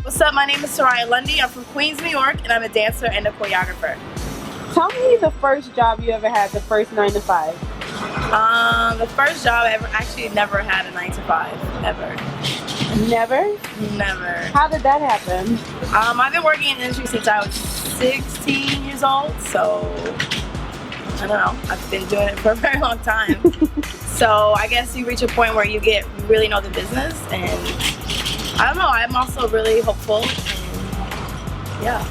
What's up? My name is Soraya Lundy. I'm from Queens, New York, and I'm a dancer and a choreographer. Tell me the first job you ever had, the first 9 to 5. The first job I ever actually never had a 9 to 5 ever. Never? Never. How did that happen? I've been working in the industry since I was 16 years old, so I don't know. I've been doing it for a very long time. So I guess you reach a point where you really know the business, and I don't know. I'm also really hopeful, and yeah.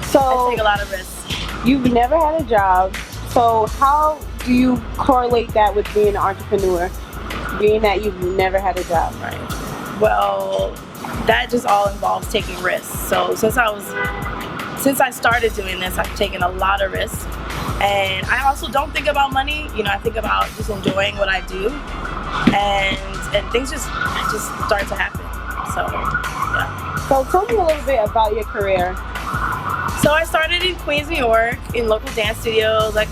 So I take a lot of risks. You've never had a job, so how do you correlate that with being an entrepreneur, being that you've never had a job? Right. Well, that just all involves taking risks. So since I started doing this, I've taken a lot of risks, and I also don't think about money. You know, I think about just enjoying what I do, and things just start to happen. So yeah. So tell me a little bit about your career. So I started in Queens, New York, in local dance studios like,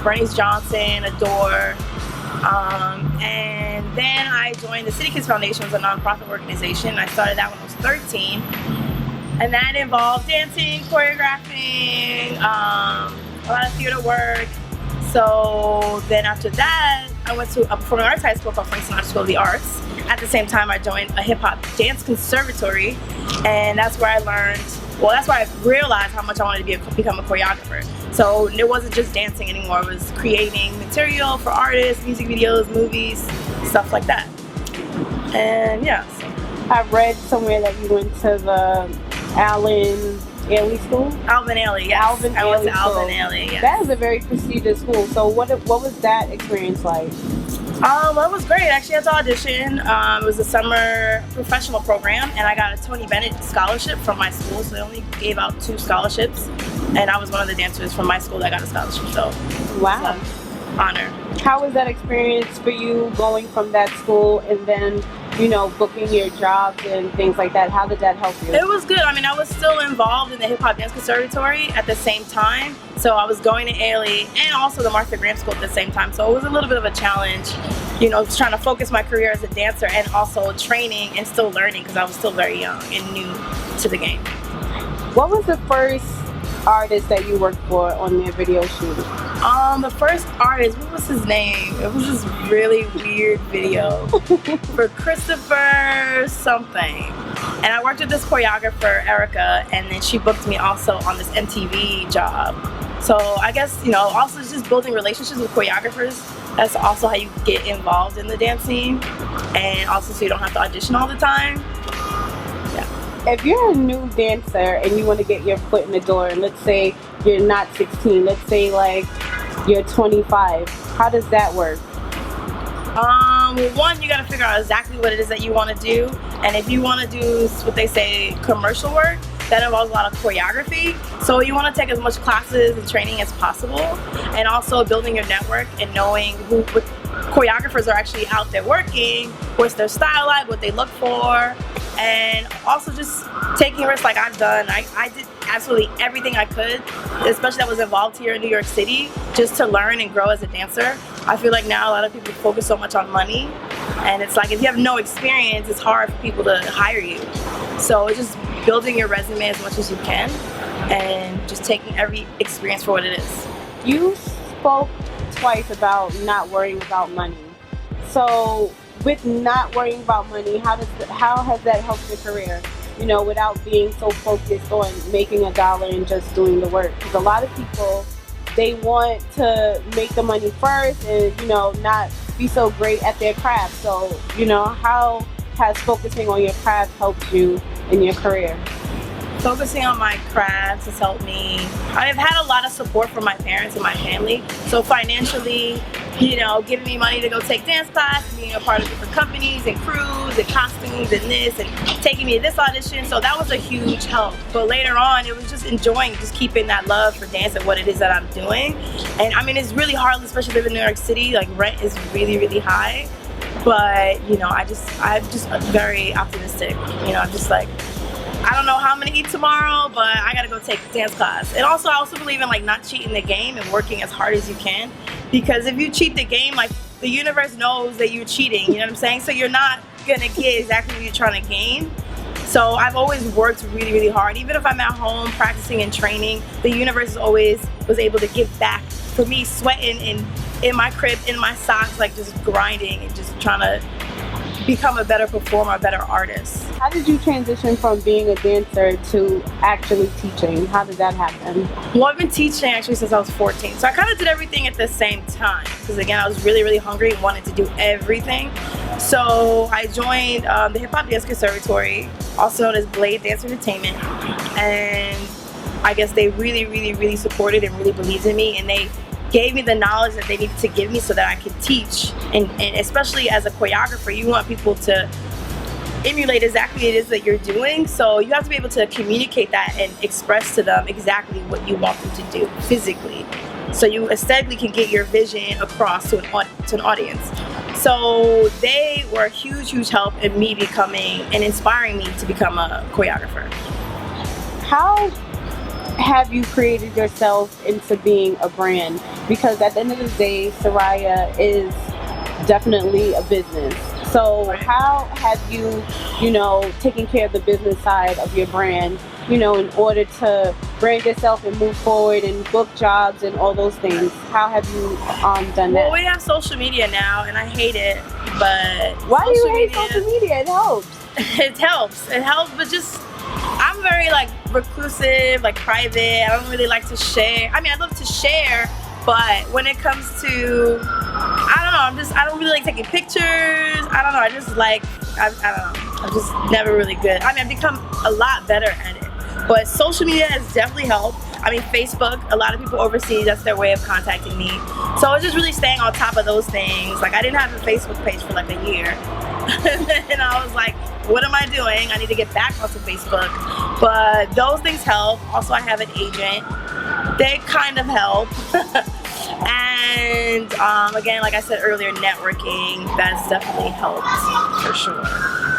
Bernice Johnson, Adore, and then I joined the City Kids Foundation, which is a nonprofit organization. I started that when I was 13, and that involved dancing, choreographing, a lot of theater work. So then after that, I went to a performing arts high school called Franny School of the Arts. At the same time, I joined a hip hop dance conservatory, and that's where I learned. Well, that's why I realized how much I wanted to become a choreographer. So it wasn't just dancing anymore. It was creating material for artists, music videos, movies, stuff like that. And yeah. So. I read somewhere that you went to the Alvin Ailey School? Alvin Ailey, yes. I went to Alvin Ailey, yes. That is a very prestigious school. So what was that experience like? Well, it was great. I actually had to audition. It was a summer professional program, and I got a Tony Bennett scholarship from my school. So they only gave out 2 scholarships, and I was one of the dancers from my school that got a scholarship. So wow, it was an honor. How was that experience for you, going from that school and then booking your jobs and things like that? How did that help you? It was good. I mean, I was still involved in the Hip Hop Dance Conservatory at the same time. So I was going to Ailey and also the Martha Graham School at the same time. So it was a little bit of a challenge, trying to focus my career as a dancer and also training and still learning, because I was still very young and new to the game. What was the first artist that you worked for on their video shoot? The first artist, what was his name? It was this really weird video for Christopher something. And I worked with this choreographer, Erica, and then she booked me also on this MTV job. So I guess, also just building relationships with choreographers. That's also how you get involved in the dance scene. And also so you don't have to audition all the time. Yeah. If you're a new dancer and you want to get your foot in the door, and let's say you're not 16, let's say like you're 25, how does that work? One, you got to figure out exactly what it is that you want to do. And if you want to do what they say commercial work, that involves a lot of choreography. So you want to take as much classes and training as possible, and also building your network and knowing what choreographers are actually out there working, what's their style like, what they look for, and also just taking risks like I've done. I did absolutely everything I could, especially that was involved here in New York City, just to learn and grow as a dancer. I feel like now a lot of people focus so much on money, and it's like if you have no experience, it's hard for people to hire you. So it's just building your resume as much as you can and just taking every experience for what it is. You spoke twice about not worrying about money. So with not worrying about money, how has that helped your career? Without being so focused on making $1 and just doing the work. Because a lot of people, they want to make the money first and not be so great at their craft. So how has focusing on your craft helped you in your career? Focusing on my craft has helped me. I've had a lot of support from my parents and my family. So financially, giving me money to go take dance class, being a part of different companies and crews and costumes and this, and taking me to this audition. So that was a huge help. But later on, it was just enjoying, just keeping that love for dance and what it is that I'm doing. And I mean, it's really hard, especially living in New York City. Like rent is really, really high. But I'm just very optimistic. I'm just like, I don't know how I'm gonna eat tomorrow, but I gotta go take dance class. And also, I also believe in like not cheating the game and working as hard as you can. Because if you cheat the game, like the universe knows that you're cheating, you know what I'm saying? So you're not gonna get exactly what you're trying to gain. So I've always worked really, really hard. Even if I'm at home practicing and training, the universe always was able to give back for me, sweating in my crib, in my socks, like just grinding and just trying to become a better performer, a better artist. How did you transition from being a dancer to actually teaching? How did that happen? Well, I've been teaching actually since I was 14. So I kind of did everything at the same time. Because again, I was really, really hungry and wanted to do everything. So I joined the Hip Hop Dance Conservatory, also known as Blade Dance Entertainment. And I guess they really, really, really supported and really believed in me. And they gave me the knowledge that they needed to give me so that I could teach. And especially as a choreographer, you want people to emulate exactly what it is that you're doing. So you have to be able to communicate that and express to them exactly what you want them to do physically. So you aesthetically can get your vision across to an audience. So they were a huge, huge help in me becoming and inspiring me to become a choreographer. How have you created yourself into being a brand? Because at the end of the day, Soraya is definitely a business. So how have you, taken care of the business side of your brand, in order to brand yourself and move forward and book jobs and all those things? How have you done that? Well, we have social media now, and I hate it, but why do you hate social media? It helps. It helps, but just I'm very like reclusive, like private. I don't really like to share. I mean, I love to share, but when it comes to, I don't really like taking pictures. I don't know. I don't know. I'm just never really good. I mean, I've become a lot better at it, but social media has definitely helped. I mean, Facebook, a lot of people overseas, that's their way of contacting me. So it's just really staying on top of those things. Like I didn't have a Facebook page for like a year. And I was like, what am I doing? I need to get back onto Facebook. But those things help. Also, I have an agent. They kind of help. And again, like I said earlier, networking, that's definitely helped for sure.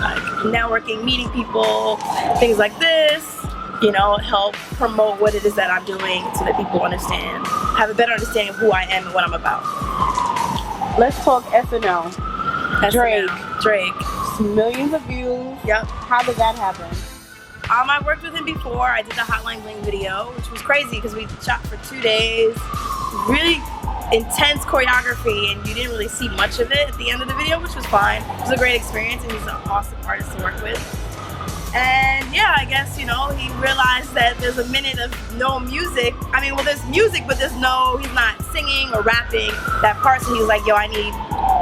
Like networking, meeting people, things like this, help promote what it is that I'm doing so that people understand, have a better understanding of who I am and what I'm about. Let's talk SNL. Drake. Millions of views. Yep. How did that happen? I worked with him before. I did the Hotline Bling video, which was crazy because we shot for 2 days. Really intense choreography, and you didn't really see much of it at the end of the video, which was fine. It was a great experience, and he's an awesome artist to work with. And yeah, I guess, he realized that there's a minute of no music. I mean, well, there's music, but he's not singing or rapping that part. So he was like, yo, I need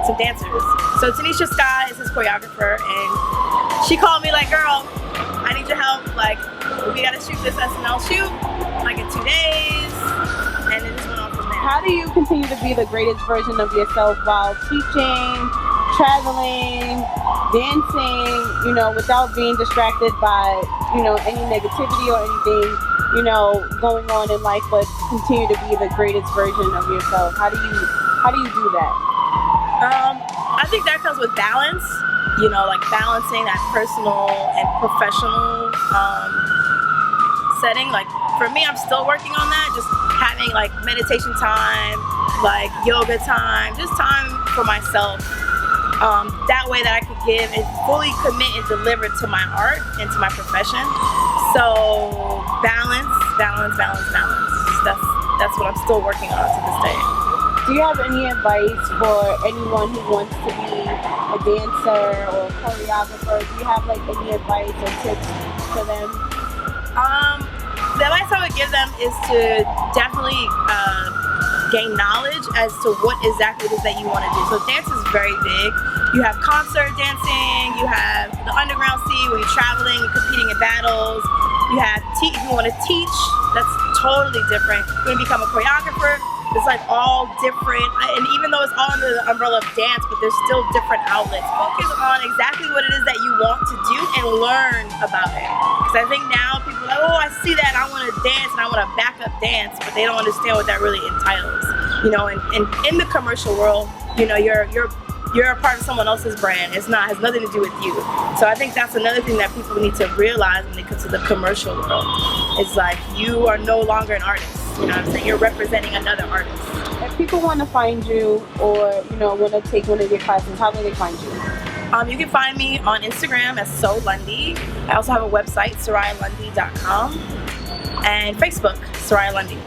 some dancers. So Tanisha Scott is his choreographer, and she called me like, girl, I need your help. Like, we gotta shoot this SNL shoot, like in 2 days. And it just went on from there. How do you continue to be the greatest version of yourself while teaching, traveling, dancing, without being distracted by, any negativity or anything, going on in life, but continue to be the greatest version of yourself? How do you do that? I think that comes with balance, like balancing that personal and professional setting. Like for me, I'm still working on that, just having like meditation time, like yoga time, just time for myself. That way that I could give and fully commit and deliver to my art and to my profession. So balance. That's what I'm still working on to this day. Do you have any advice for anyone who wants to be a dancer or a choreographer? Do you have like any advice or tips for them? The advice I would give them is to definitely gain knowledge as to what exactly it is that you want to do. So dance is very big. You have concert dancing, you have the underground scene where you're traveling, you're competing in battles. You have if you want to teach, that's totally different. You're going to become a choreographer. It's like all different, and even though it's all under the umbrella of dance, but there's still different outlets. Focus on exactly what it is that you want to do and learn about it. Because I think now people are like, oh, I see that, I want to dance and I want to back up dance, but they don't understand what that really entitles. And in the commercial world, you're a part of someone else's brand. Has nothing to do with you. So I think that's another thing that people need to realize when they come to the commercial world. It's like you are no longer an artist. You know what I'm saying? You're representing another artist. If people want to find you or, want to take one of your classes, how do they find you? You can find me on Instagram as So Lundy. I also have a website, sorayalundy.com, and Facebook, Soraya Lundy.